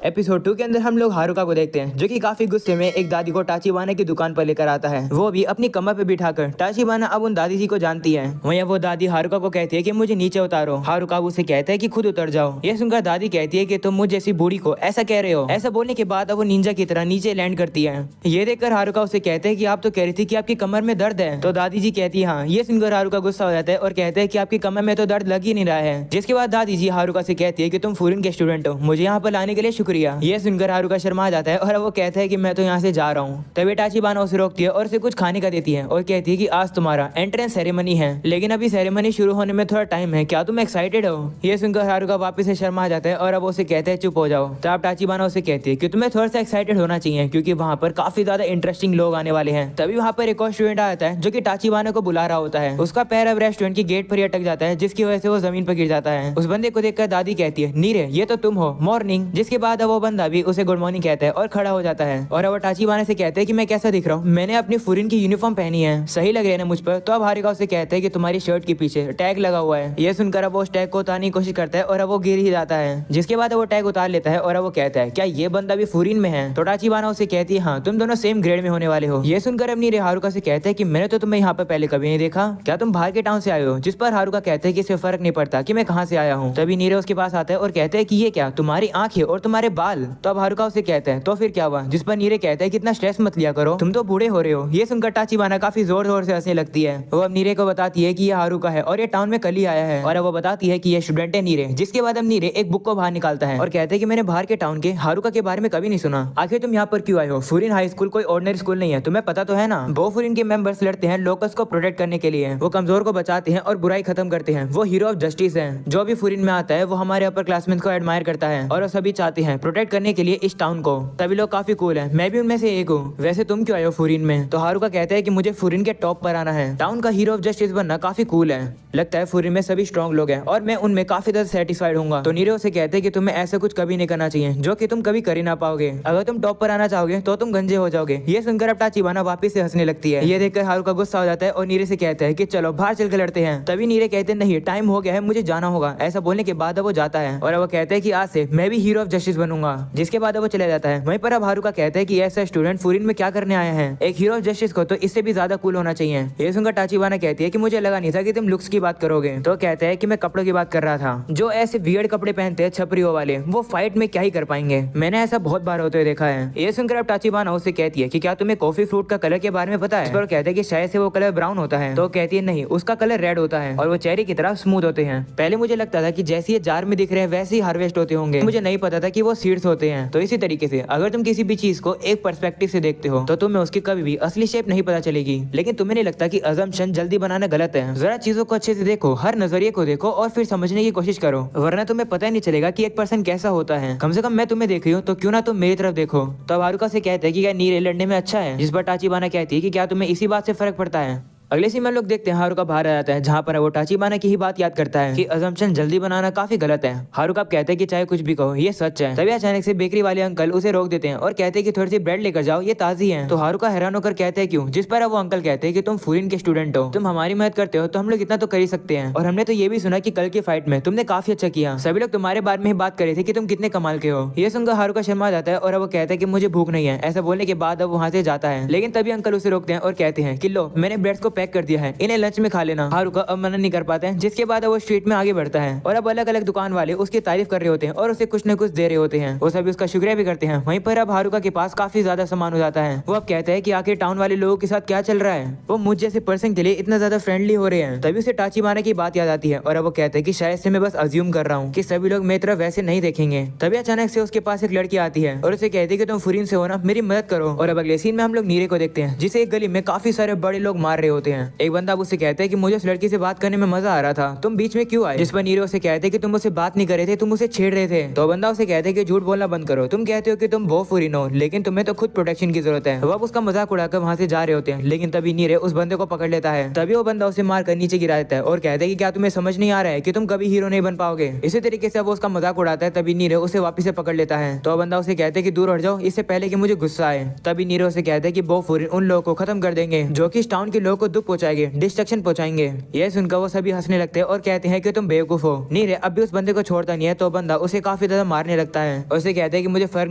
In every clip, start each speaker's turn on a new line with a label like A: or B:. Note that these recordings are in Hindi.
A: एपिसोड 2 के अंदर हम लोग हारुका को देखते हैं जो कि काफी गुस्से में एक दादी को टाचीबाना की दुकान पर लेकर आता है, वो भी अपनी कमर पे बिठाकर। टाचीबाना अब उन दादी जी को जानती है। वहीं वो दादी हारुका को कहती है कि मुझे नीचे उतारो। हारुका उसे कहता है कि खुद उतर जाओ। ये सुनकर दादी कहती है कि तुम मुझ जैसी बूढ़ी को ऐसा कह रहे हो। ऐसा बोलने के बाद अब वो निंजा की तरह नीचे लैंड करती है। ये देखकर हारुका उसे कहते हैं कि आप तो कह रही थी कि आपकी कमर में दर्द है। तो दादी जी कहती है हाँ। ये सुनकर हारुका गुस्सा हो जाता है और कहते हैं कि आपकी कमर में तो दर्द लग ही नहीं रहा है। जिसके बाद दादी जी हारुका से कहती है कि तुम फॉरेन के स्टूडेंट हो, मुझे यहाँ पर लाने के लिए शुक्रिया। ये सुनकर हारुका शर्मा जाता है और वो कहता है कि मैं तो यहाँ से जा रहा हूँ। तभी टाचीबाना उसे रोकती है और उसे कुछ खाने का देती है और कहती है कि आज तुम्हारा एंट्रेंस सेरेमनी है, लेकिन अभी सेरेमनी शुरू होने में थोड़ा टाइम है, क्या तुम एक्साइटेड हो? ये सुनकर हारुका वापस से शर्मा जाता है और अब उसे कहते हैं चुप हो जाओ। तब टाचीबाना उसे कहती है कि तुम्हें थोड़ा सा एक्साइटेड होना चाहिए क्योंकि वहाँ पर काफी ज्यादा इंटरेस्टिंग लोग आने वाले हैं। तभी वहाँ पर एक और स्टूडेंट आता है जो कि टाचीबाना को बुला रहा होता है। उसका पैर अब रेस्टोरेंट की गेट पर ही अटक जाता है जिसकी वजह से वो जमीन पर गिर जाता है। उस बंदे को देखकर दादी कहती है नीरे ये तो तुम हो, मॉर्निंग। जिसके बाद वो बंदा भी उसे गुड मॉर्निंग कहता है और खड़ा हो जाता है। और अब टाचीबाना से कहते हैं कि मैं कैसा दिख रहा हूँ? मैंने अपनी फॉरेन की यूनिफॉर्म पहनी है, सही लग रही है ना मुझ पर? तो अब हारुका उसे कहते हैं कि तुम्हारी शर्ट के पीछे टैग लगा हुआ है। ये सुनकर अब वो उस टैग को उतारने की कोशिश करता है और अब वो गिर ही जाता है। जिसके बाद वो टैग उतार लेता है और अब वो कहता है क्या ये बंदा भी फॉरेन में है? तो टाचीबाना उसे कहती है हाँ, तुम दोनों सेम ग्रेड में होने वाले हो। ये सुनकर अब नीरे हारुका से कहते हैं कि मैंने तो तुम्हें यहाँ पर पहले कभी नहीं देखा, क्या तुम बाहर के टाउन से आए हो? जिस पर हारुका कहते हैं कि इससे फर्क नहीं पड़ता कि मैं कहाँ से आया हूँ। तभी नीरे उसके पास आता है और कहते हैं कि ये क्या, तुम्हारी आंखें और तुम्हारे बाल? तो अब हारुका उसे कहता है तो फिर क्या हुआ? जिस पर नीरे कहता है कि इतना स्ट्रेस मत लिया करो, तुम तो बूढ़े हो रहे हो। ये सुनकर टाचीबाना काफी जोर जोर से हंसने लगती है। वो अब नीरे को बताती है कि ये हारुका है और ये टाउन में कल ही आया है। और अब वो बताती है कि ये स्टूडेंट है नीरे। जिसके बाद अब नीरे एक बुक को बाहर निकालता है और कहते हैं कि मैंने बाहर के टाउन के हारुका के बारे में कभी नहीं सुना। आखिर तुम यहाँ पर क्यों आए हो? फॉरेन हाई स्कूल कोई ऑर्डिनरी स्कूल नहीं है, तुम्हें पता तो है ना। वो फॉरेन के मेंबर्स लड़ते हैं लोकल्स को प्रोटेक्ट करने के लिए, वो कमजोर को बचाते हैं और बुराई खत्म करते हैं। वो हीरो ऑफ जस्टिस है। जो भी फॉरेन में आता है वो हमारे अपर क्लासमेट को एडमायर करता है और वो सभी चाहते हैं प्रोटेक्ट करने के लिए इस टाउन को। सभी लोग काफी कूल है, मैं भी उनमें से एक हूँ। वैसे तुम क्यों आए हो फॉरेन में? तो हारुका कहता है कि मुझे फॉरेन के टॉप पर आना है। टाउन का हीरो ऑफ जस्टिस बनना काफी कूल है, लगता है फॉरेन में सभी स्ट्रॉन्ग लोग हैं और मैं उनमें काफी ज्यादा सेटिस्फाइड हूँ। तो नीरे उसे कहते हैं कि तुम्हें ऐसा कुछ कभी नहीं करना चाहिए जो कि तुम कभी कर ही ना पाओगे। अगर तुम टॉप पर आना चाहोगे तो तुम गंजे हो जाओगे। ये सुनकर अब टाचीबाना वापस से हंसने लगती है। ये देखकर हारुका गुस्सा हो जाता है और नीरे से कहता है कि चलो बाहर चल के लड़ते हैं। तभी नीरे कहते नहीं टाइम हो गया है, मुझे जाना होगा। ऐसा बोलने के बाद वो जाता है और वो कहता है कि आज से मैं भी हीरो ऑफ जस्टिस बनूंगा। जिसके बाद वो चले जाता है। वहीं पर अब हारुका कहता है कि ऐसा स्टूडेंट फॉरेन में क्या करने आया है? एक हीरो ऑफ जस्टिस को तो इससे भी ज्यादा कूल होना चाहिए। ये सुनकर टाचीबाना कहती है कि मुझे लगा नहीं था कि तुम लुक्स की बात करोगे। तो कहता है कि मैं कपड़ों की बात कर रहा था। जो ऐसे वियर्ड कपड़े पहनते हैं छपरियों वाले, वो फाइट में क्या ही कर पाएंगे? मैंने ऐसा बहुत बार होते हुए देखा है। ये सुनकर अब टाचीबाना उससे कहती है कि क्या तुम्हें कॉफी फ्रूट का कलर के बारे में पता है? इस पर कहते हैं कि शायद से वो कलर ब्राउन होता है। तो कहती है नहीं, उसका कलर रेड होता है और वो चेरी की तरह स्मूथ होते हैं। पहले मुझे लगता था कि जैसे ये जार में दिख रहे हैं वैसे ही हार्वेस्ट होते होंगे, मुझे नहीं पता था कि वो सीड्स होते हैं। तो इसी तरीके से अगर तुम किसी भी चीज को एक पर्सपेक्टिव से देखते हो तो तुम्हें उसकी कभी भी असली शेप नहीं पता चलेगी। लेकिन तुम्हें नहीं लगता कि अजम्पशन जल्दी बनाना गलत है? जरा चीजों को अच्छे से देखो, हर नजरिए को देखो और फिर समझने की कोशिश करो, वरना तुम्हें पता ही नहीं चलेगा कि एक पर्सन कैसा होता है। कम से कम मैं तुम्हें देख रही हूँ तो क्यों ना तुम मेरी तरफ देखो। तो हारुका से कहते हैं कि क्या नीरे लड़ने में अच्छा है? जिस पर टाचीबाना कहती है कि क्या तुम्हें इसी बात से फर्क पड़ता है? अगले सीन में लोग देखते हैं हारुका बाहर आ जाता है जहाँ पर वो टाचीबाना की ही बात याद करता है कि अजम्पशन जल्दी बनाना काफी गलत है। हारुका कहते हैं कि चाहे कुछ भी कहो ये सच है। तभी अचानक से बेकरी वाले अंकल उसे रोक देते हैं और कहते हैं कि थोड़ी सी ब्रेड लेकर जाओ, ये ताजी है। तो हारुका हैरान होकर कहते हैं क्यों? जिस पर वो अंकल कहते हैं कि तुम फॉरेन के स्टूडेंट हो, तुम हमारी मदद करते हो तो हम लोग इतना तो कर ही सकते हैं। और हमने तो ये भी सुना कि कल की फाइट में तुमने काफी अच्छा किया, सभी लोग तुम्हारे बारे में ही बात कर रहे थे कि तुम कितने कमाल के हो। ये सुनकर हारुका शर्मा जाता है और वो कहता है कि मुझे भूख नहीं है। ऐसा बोलने के बाद वो वहाँ से जाता है, लेकिन तभी अंकल उसे रोकते हैं और कहते हैं कि लो मैंने ब्रेड्स को पैक कर दिया है, इन्हें लंच में खा लेना। हारुका अब मना नहीं कर पाते हैं। जिसके बाद वो स्ट्रीट में आगे बढ़ता है और अब अलग अलग दुकान वाले उसकी तारीफ कर रहे होते हैं और उसे कुछ न कुछ दे रहे होते हैं। वो सभी उसका शुक्रिया भी करते हैं। वहीं पर अब हारुका के पास काफी ज्यादा सामान हो जाता है। वो अब कहता है कि आखिर टाउन वाले लोगों के साथ क्या चल रहा है, वो मुझ जैसे पर्सन के लिए इतना ज्यादा फ्रेंडली हो रहे हैं। तभी उसे टाचीबाना की बात याद आती है और अब वो कहता है कि शायद से मैं बस अज्यूम कर रहा हूँ कि सभी लोग मेरी तरफ वैसे नहीं देखेंगे। तभी अचानक से उसके पास एक लड़की आती है और उसे कहती है कि तुम फॉरेन से हो ना, मेरी मदद करो। और अब अगले सीन में हम लोग नीरे को देखते हैं जिसे एक गली में काफी सारे बड़े लोग मार रहे होते हैं। एक बंदा उससे कहता है कि मुझे उस लड़की से बात करने में मजा आ रहा था, तुम बीच में क्यों आए? जिस पर नीरे उसे कहते कि तुम उसे बात नहीं कर रहे थे, तुम उसे छेड़ रहे थे। तो बंदा उसे कहते कि झूठ बोलना बंद करो, तुम कहते हो कि तुम बहुत फॉरेन हो लेकिन तुम्हें तो खुद प्रोटेक्शन की जरूरत है। वो उसका मजाक उड़ाकर वहाँ से जा रहे होते हैं, लेकिन तभी नीरे उस बंदे को पकड़ लेता है। तभी वो बंदा उसे मारकर नीचे गिरा देता है और कहता है कि क्या तुम्हें समझ नहीं आ रहा है कि तुम कभी हीरो नहीं बन पाओगे? इसी तरीके से वो उसका मजाक उड़ाता है। तभी नीरे उसे वापस से पकड़ लेता है। तो बंदा उसे कहते हैं कि दूर हट जाओ इससे पहले कि मुझे गुस्सा आए। तभी नीरे उसे कहते हैं कि वो फॉरेन उन लोगों को खत्म कर देंगे जो कि इस टाउन के लोगों को दुख दुख पहुंचाएंगे, डिस्ट्रक्शन पहुंचाएंगे। ये सुनकर वो सभी हंसने लगते हैं और कहते हैं कि तुम बेवकूफ हो। नीरे अब भी उस बंदे को छोड़ता नहीं है तो बंदा उसे काफी ज्यादा मारने लगता है। उसे कहते हैं कि मुझे फर्क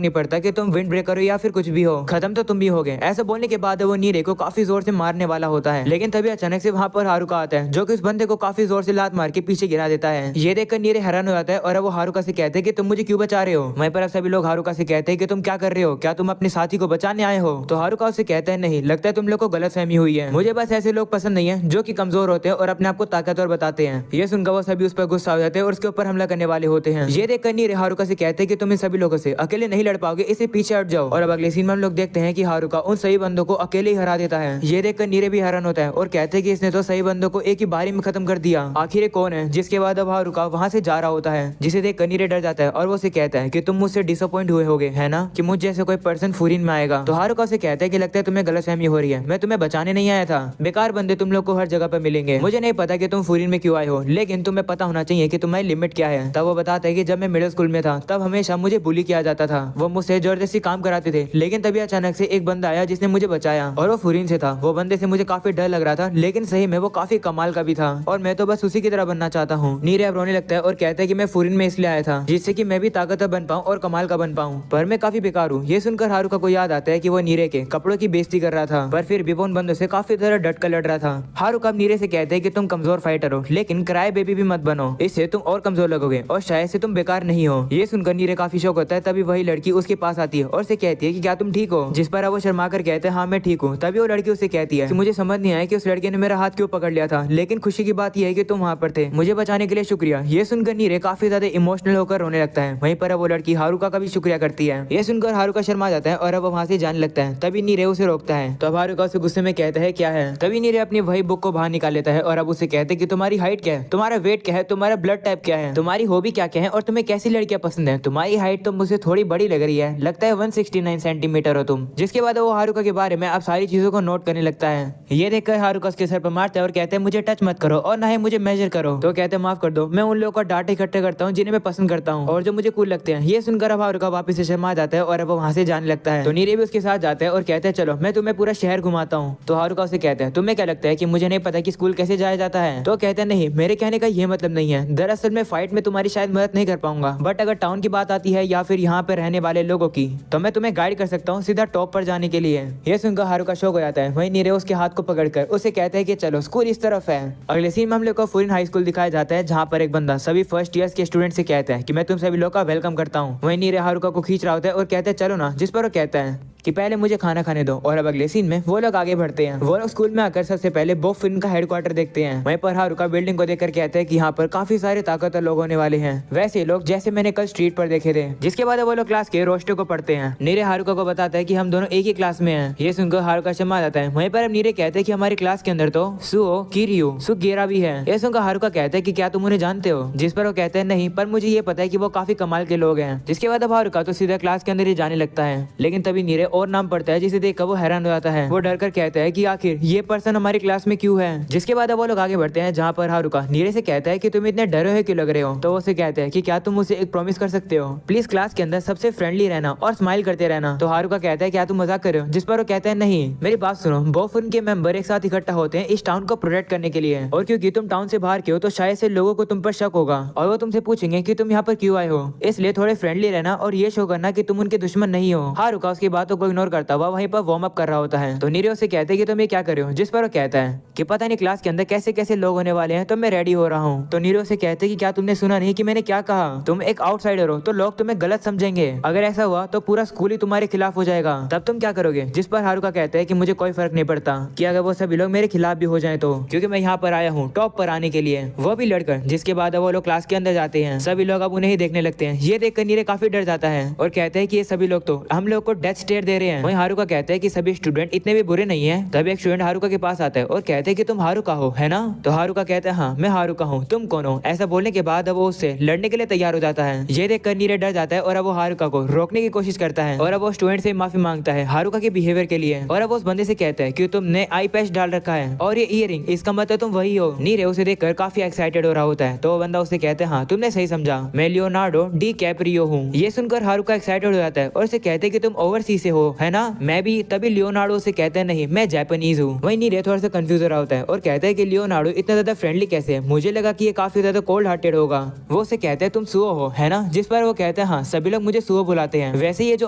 A: नहीं पड़ता कि तुम विंड ब्रेकर हो या फिर कुछ भी हो, खत्म तो तुम भी होगे। ऐसा बोलने के बाद वो नीरे को काफी जोर से मारने वाला होता है, लेकिन तभी अचानक से वहाँ पर हारुका आता है जो कि उस बंदे को काफी जोर से लात मार के पीछे गिरा देता है। ये देखकर नीरे हैरान हो जाता है और वो हारुका से कहते हैं कि तुम मुझे क्यों बचा रहे हो। वहीं पर सभी लोग हारुका से कहते हैं कि तुम क्या कर रहे हो, क्या तुम अपने साथी को बचाने आए हो। तो हारुका उसे कहता है नहीं, लगता है तुम लोग को गलतफहमी हुई है, मुझे बस ऐसे लोग पसंद नहीं है जो कि कमजोर होते हैं और अपने आप को ताकतवर बताते हैं। ये सुनकर वो सभी उस पर गुस्सा हो जाते हैं और उसके ऊपर हमला करने वाले होते हैं। ये देखकर नीरे हारुका से कहते हैं कि तुम इन सभी लोगों से अकेले नहीं लड़ पाओगे, इसे पीछे हट जाओ। और अब अगले सीन में हम लोग देखते हैं कि हारुका उन सही बंदों को अकेले ही हरा देता है। ये देखकर नीरे भी हैरान होता है और कहते हैं कि इसने तो सही बंदों को एक ही बारी में खत्म कर दिया, आखिर कौन है। जिसके बाद अब हारुका वहाँ से जा रहा होता है, जिसे देखकर नीरे डर जाता है और वो उसे कहता है कि तुम मुझसे डिसअपॉइंट हुए होगे है ना, कि मुझ जैसे कोई पर्सन फूरिन में आएगा। तो हारुका उसे कहता है कि लगता है तुम्हें गलतफहमी हो रही है, मैं तुम्हें बचाने नहीं आया था, बेकार बंदे तुम लोग को हर जगह पर मिलेंगे। मुझे नहीं पता कि तुम फूरिन में क्यों आए हो, लेकिन तुम्हें पता होना चाहिए कि तुम्हारी लिमिट क्या है। तब वो बताता है कि जब मैं मिडिल स्कूल में था तब हमेशा मुझे बुली किया जाता था, वो मुझसे जबरदस्ती काम कराते थे, लेकिन तभी अचानक से एक बंदा आया जिसने मुझे बचाया और वो फूरिन से था। वो बंदे से मुझे काफी डर लग रहा था, लेकिन सही में वो काफी कमाल का भी था और मैं तो बस उसी की तरह बनना चाहता हूँ। नीरे अब रोने लगता है और कहता है कि मैं फूरिन में इसलिए आया था जिससे कि मैं भी ताकतवर बन पाऊँ और कमाल का बन पाऊँ, पर मैं काफी बेकार हूँ। ये सुनकर हारुका को याद आता है कि वो नीरे के कपड़ों की बेइज्जती कर रहा था, पर फिर भी वो उन बंदों से काफी तरह डट कर लड़ रहा था। हारुका अब नीरे से कहते हैं कि तुम कमजोर फाइटर हो, लेकिन क्राई बेबी भी मत बनो, इससे तुम और कमजोर लगोगे और शायद से तुम बेकार नहीं हो। ये सुनकर नीरे काफी शौक होता है। तभी वही लड़की उसके पास आती है और उसे कहती है कि क्या तुम ठीक हो, जिस पर वो शर्मा कर कहते हैं हाँ मैं ठीक हूँ। तभी वो लड़की उसे कहती है कि मुझे समझ नहीं आया कि उस लड़के ने मेरा हाथ क्यों पकड़ लिया था, लेकिन खुशी की बात यह है कि तुम वहाँ पर थे, मुझे बचाने के लिए शुक्रिया। ये सुनकर नीरे काफी ज्यादा इमोशनल होकर रोने लगता है। वहीं पर वो लड़की हारुका का भी शुक्रिया करती है। ये सुनकर हारुका शर्मा जाता है और अब वहाँ से जाने लगता है। तभी नीरे उसे रोकता है तो अब हारुका उसे गुस्से में कहता है क्या है। तभी नीरे अपनी वही बुक को बाहर निकाल लेता है और अब उसे कहते हैं कि तुम्हारी हाइट क्या है, तुम्हारा वेट क्या है, तुम्हारा ब्लड टाइप क्या है, तुम्हारी हॉबी क्या क्या है और तुम्हें कैसी लड़कियां पसंद है। तुम्हारी हाइट तो मुझे थोड़ी बड़ी लग रही है, लगता है 169 सेंटीमीटर हो तुम। जिसके बाद वो हारुका के बारे में अब सारी चीजों को नोट करने लगता है। ये देखकर हारुका उसके सर पर मारता है और कहते हैं मुझे टच मत करो और ना ही मुझे मेजर करो। तो कहते हैं माफ कर दो, मैं उन लोगों का डाटा इकट्ठा करता हूँ जिन्हें मैं पसंद करता हूँ और जो मुझे कूल लगते हैं। ये सुनकर अब हारुका वापस से शर्मा जाता है और अब वहाँ से जाने लगता है। तो नीरे भी उसके साथ जाता है और कहते हैं चलो मैं तुम्हें पूरा शहर घुमाता हूँ। तो हारुका उसे कहते हैं तुम्हें क्या लगता है कि मुझे नहीं पता कि स्कूल कैसे जाया जाता है। तो कहते हैं नहीं, मेरे कहने का ये मतलब नहीं है, दरअसल मैं फाइट में तुम्हारी शायद मदद नहीं कर पाऊंगा, बट अगर टाउन की बात आती है या फिर यहाँ पे रहने वाले लोगों की तो मैं तुम्हें गाइड कर सकता हूँ सीधा टॉप पर जाने के लिए। ये सुनकर हारुका शौक हो जाता है। वहीं नीरे उसके हाथ को पकड़कर उसे कहते हैं कि चलो स्कूल इस तरफ है। अगले सीन में हम लोग को फूरिन हाई स्कूल दिखाया जाता है जहाँ पर एक बंदा सभी फर्स्ट ईयर्स के स्टूडेंट से कहता है कि मैं तुम सभी लोग का वेलकम करता हूँ। वहीं नीरे हारुका को खींच रहा होता है और कहते हैं चलो ना, जिस पर वो कहता है कि पहले मुझे खाना खाने दो। और अब अगले सीन में वो लोग आगे बढ़ते हैं। वो लोग स्कूल में आकर सबसे पहले बोफ फिल्म का हेडक्वार्टर देखते हैं। वहीं पर हारुका बिल्डिंग को देखकर कहते हैं कि यहाँ पर काफी सारे ताकतवर लोग होने वाले हैं, वैसे लोग जैसे मैंने कल स्ट्रीट पर देखे थे। जिसके बाद वो लोग क्लास के रोस्टर को पढ़ते हैं। नीरे हारुका को बताता है कि हम दोनों एक ही क्लास में हैं। ये सुनकर हारुका शर्मा जाता है। वहीं पर अब नीरे कहते हैं कि हमारी क्लास के अंदर तो सुओ, किरियो, सुगेरा भी है। ये सुनकर हारुका कहता है कि क्या तुम उन्हें जानते हो। जिस पर वो कहते हैं नहीं, पर मुझे ये पता है कि वो काफी कमाल के लोग हैं। जिसके बाद अब हारुका तो सीधा क्लास के अंदर ही जाने लगता है, लेकिन तभी नीरे और नाम पढ़ता है जिसे देखकर वो हैरान हो जाता है। वो डर कर कहता है कि आखिर ये पर्सन हमारी क्लास में क्यों है। जिसके बाद वो लोग आगे बढ़ते हैं जहाँ पर हारुका नीरे से कहता है कि तुम इतने डरे हुए क्यों लग रहे हो। तो वो उसे कहता है कि क्या तुम मुझे एक प्रॉमिस कर सकते हो, प्लीज क्लास के अंदर सबसे फ्रेंडली रहना और स्माइल करते रहना। तो हारुका कहता है क्या तुम मजाक कर रहे हो। जिस पर वो कहता है नहीं, मेरी बात सुनो, बोफुन के मेंबर एक साथ इकट्ठा होते हैं इस टाउन को प्रोटेक्ट करने के लिए, और क्योंकि तुम टाउन से बाहर के हो तो शायद से लोगों को तुम पर शक होगा और वो तुमसे पूछेंगे कि तुम यहाँ पर क्यों आए हो। इसलिए थोड़े फ्रेंडली रहना और ये शो करना कि तुम उनके दुश्मन नहीं हो। हारुका उसकी बातों को इग्नोर करता हुआ वहीं पर वार्म अप कर रहा होता है। तो नीरे उसे कहते हैं कि तुम ये क्या कर रहे हो। जिस पर वो कहता है कि पता नहीं क्लास के अंदर कैसे कैसे लोग होने वाले हैं, तो मैं रेडी हो रहा हूँ। तो नीरे उसे कहते हैं कि क्या तुमने सुना नहीं कि मैंने क्या कहा, तुम एक आउटसाइडर हो तो लोग तुम्हें गलत समझेंगे, अगर ऐसा हुआ तो पूरा स्कूल ही तुम्हारे खिलाफ हो जाएगा, तब तुम क्या करोगे। जिस पर हारुका कहता है कि मुझे कोई फर्क नहीं पड़ता कि अगर वो सभी लोग मेरे खिलाफ भी हो जाए तो, क्योंकि मैं यहाँ पर आया हूँ टॉप पर आने के लिए, वो भी लड़कर। जिसके बाद वो लोग क्लास के अंदर जाते हैं। सभी लोग अब उन्हें ही देखने लगते हैं। ये देखकर नीरे काफी डर जाता है और कहते हैं कि ये सभी लोग तो हम लोग को डेथ स्टेयर दे रहे हैं। वहीं हारुका कहता है कि सभी स्टूडेंट इतने भी बुरे नहीं है। तब एक स्टूडेंट हारुका के पास आता है और कहते हैं कि तुम हारुका हो है ना। तो हारुका कहता है हाँ मैं हारुका हूँ, तुम कौन हो। ऐसा बोलने के बाद अब वो उससे लड़ने के लिए तैयार हो जाता है। ये देखकर नीरे डर जाता है और अब वो हारुका को रोकने की कोशिश करता है और अब वो स्टूडेंट से माफी मांगता है हारुका के बिहेवियर के लिए। और अब वो उस बंदे से कहता है कि तुमने आई पैच डाल रखा है और ये ईयरिंग, इसका मतलब तुम वही हो। नीरे उसे देखकर काफी एक्साइटेड हो रहा होता है। तो वो बंदा उसे कहता है हाँ तुमने सही समझा, मैं लियोनार्डो डी कैप्रियो हूँ। ये सुनकर हारुका एक्साइटेड हो जाता है और उसे कहते हैं कि तुम ओवरसीज से हो है ना। मैं भी। तभी लियोनार्डो से कहता है नहीं मैं जापानीज हूँ। वही नीरे थोड़ा सा कंफ्यूज हो रहा होता है और कहता है कि लियोनार्डो इतना ज्यादा फ्रेंडली कैसे है, मुझे लगा कि ये काफी ज्यादा कोल्ड हार्टेड होगा। वो उसे कहते हैं तुम सुओ हो है ना, जिस पर वो कहते हैं हाँ सभी लोग मुझे सुओ बुलाते हैं। वैसे ये जो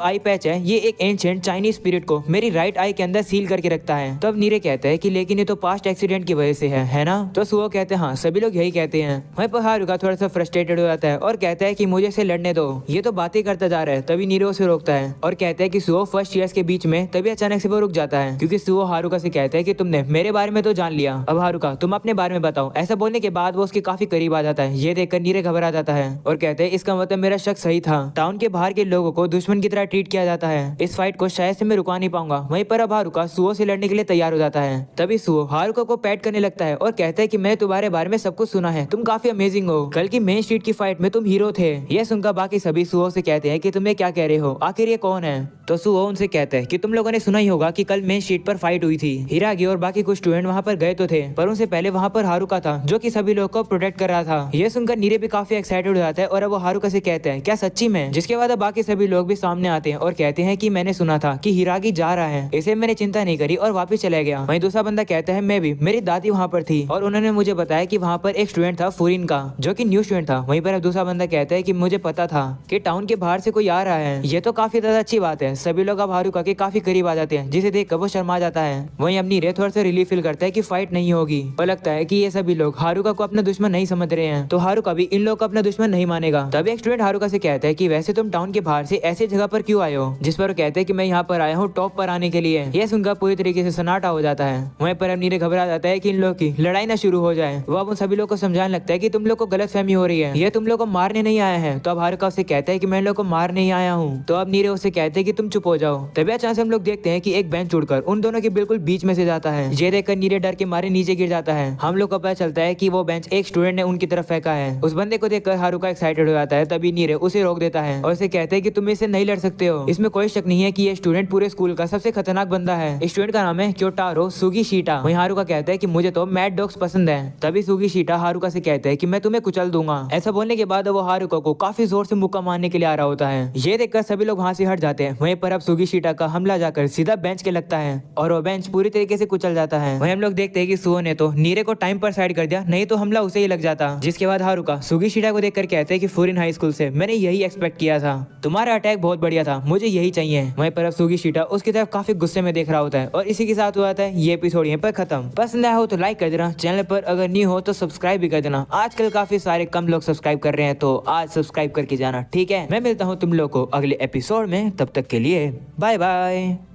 A: आई पैच है ये एक एंशिएंट चाइनीज स्पिरिट को मेरी राइट आई के अंदर सील करके रखता है। तब नीरे कहते हैं कि लेकिन ये तो पास्ट एक्सीडेंट की वजह से है ना। तो सुओ कहते हैं हाँ सभी लोग यही कहते हैं। वहीं पर हारुका थोड़ा सा फ्रस्ट्रेटेड हो जाता है और कहता है कि मुझे इसे लड़ने दो, ये तो बातें करता जा रहा है। तभी नीरे उसे रोकता है और कहता है कि सुओ फर्स्ट ईयर्स के बीच में। तभी अचानक से वो रुक जाता है क्योंकि सुओ हारुका से कहता है कि तुमने मेरे बारे में तो जान लिया, अब हारुका तुम अपने बारे में बताओ। ऐसा बोलने के बाद वो उसके काफी करीब आ जाता है। ये देखकर नीरे घबरा जाता है और कहते हैं इसका मतलब मेरा शक सही था, टाउन के बाहर के लोगों को दुश्मन की तरह ट्रीट किया जाता है। इस फाइट को शायद से मैं रुका नहीं पाऊंगा। वहीं पर अब हारुका सुओ से लड़ने के लिए तैयार हो जाता है। तभी सुओ हारुका को पैट करने लगता है और कहता है कि मैंने तुम्हारे बारे में सब कुछ सुना है, तुम काफी अमेजिंग हो, कल की मेन स्ट्रीट की फाइट में तुम हीरो थे। यह सुनकर बाकी सभी सुओ से कहते हैं कि तुम ये क्या कह रहे हो, आखिर ये कौन है। तो सुओ उनसे कहता है कि तुम लोगों ने सुना ही होगा कि कल मेन स्ट्रीट पर फाइट हुई थी। हिरागी और बाकी कुछ स्टूडेंट वहाँ पर गए तो थे, पर उनसे पहले वहाँ पर हारुका था जो कि सभी लोगों को प्रोटेक्ट कर रहा था। यह सुनकर नीरे भी काफी एक्साइटेड हो जाता है और अब वो हारुका से कहते हैं क्या सच्ची में। जिसके बाद अब बाकी सभी लोग भी सामने आते हैं और कहते हैं कि मैंने सुना था कि हिरागी जा रहा है, इसे मैंने चिंता नहीं करी और वापस चला गया। वहीं दूसरा बंदा कहता है मैं भी, मेरी दादी वहाँ पर थी और उन्होंने मुझे बताया कि वहाँ पर एक स्टूडेंट था फुरिन का जो कि न्यू स्टूडेंट था। वहीं पर अब दूसरा बंदा कहता है कि मुझे पता था कि टाउन के बाहर से कोई आ रहा है। ये तो काफी ज्यादा अच्छी बात है। सभी लोग अब हारुका के काफी करीब आ जाते हैं जिसे देखकर वो शर्मा जाता है। वहीं अपनी रे थोड़ा सा रिलीफ फील करता है कि फाइट नहीं होगी और लगता है कि ये सभी लोग हारुका को अपना दुश्मन नहीं समझ रहे हैं, तो हारुका भी इन लोग को अपना दुश्मन नहीं मानेगा। तभी एक स्टूडेंट हारुका से कहता है कि वैसे तुम टाउन के बाहर से ऐसी जगह पर क्यों आए हो, जिस पर वो कहते हैं कि मैं यहाँ पर आया हूँ टॉप पर आने के लिए। यह सुनकर पूरी तरीके से सन्नाटा हो जाता है। वहीं पर अब नीरे घबरा जाता है कि इन लोगों की लड़ाई ना शुरू हो जाए। वो अब उन सभी लोग को समझाने लगता है कि तुम लोग को गलतफहमी हो रही है, ये तुम लोग को मारने नहीं आया है। तो अब हारुका उसे कहता है कि मैं इन लोग को मारने ही आया हूँ। तो अब नीरे उसे कहते हैं कि तुम चुप हो जाओ। तभी अचानक से हम लोग देखते हैं कि एक बेंच उड़कर उन दोनों के बिल्कुल बीच में से जाता है। ये देखकर नीरे डर के मारे नीचे गिर जाता है। हम लोग को पता चलता है कि वो बेंच एक स्टूडेंट ने उनकी तरफ फेंका है। उस बंदे को देखकर हारुका एक्साइटेड हो जाता है। तभी नीरे उसे रोक देता है और उसे कहते हैं कि तुम इससे नहीं लड़ सकते हो। इसमें कोई शक नहीं है कि ये स्टूडेंट पूरे स्कूल का सबसे खतरनाक बंदा है। स्टूडेंट का नाम है क्योटारो सुगीशिटा। वहीं हारुका कहता है कि मुझे तो मैड डॉग्स पसंद है। तभी सुगीशिटा हारुका से कहता है कि मैं तुम्हें कुचल दूंगा। ऐसा बोलने के बाद वो हारुका को काफी जोर से मुक्का मारने के लिए आ रहा होता है। ये देखकर सभी लोग वहाँ से हट जाते हैं। वहीं पर अब सुगीशिटा का हमला जाकर सीधा बेंच के लगता है और वो बेंच पूरी तरीके से कुचल जाता है। वहीं हम लोग देखते हैं कि सुओ ने तो नीरे को टाइम पर साइड कर दिया, नहीं तो हमला उसे ही लग जाता। जिसके बाद हारुका सुगीशिटा को देखकर कहते हैं कि फुरिन हाई स्कूल से मैंने यही एक्सपेक्ट किया था, तुम्हारा अटैक बहुत बढ़िया था, मुझे यही चाहिए। वहीं पर अब सुगीशिटा उसकी तरफ काफी गुस्से में देख रहा होता है और इसी के साथ हुआ था ये एपिसोड यहीं पर खत्म। पसंद आया हो तो लाइक कर देना, चैनल पर अगर न्यू हो तो सब्सक्राइब भी कर देना। आजकल काफी सारे कम लोग सब्सक्राइब कर रहे हैं तो आज सब्सक्राइब करके जाना, ठीक है। मैं मिलता हूँ तुम लोग को अगले एपिसोड में, तब तक के लिए बाय बाय।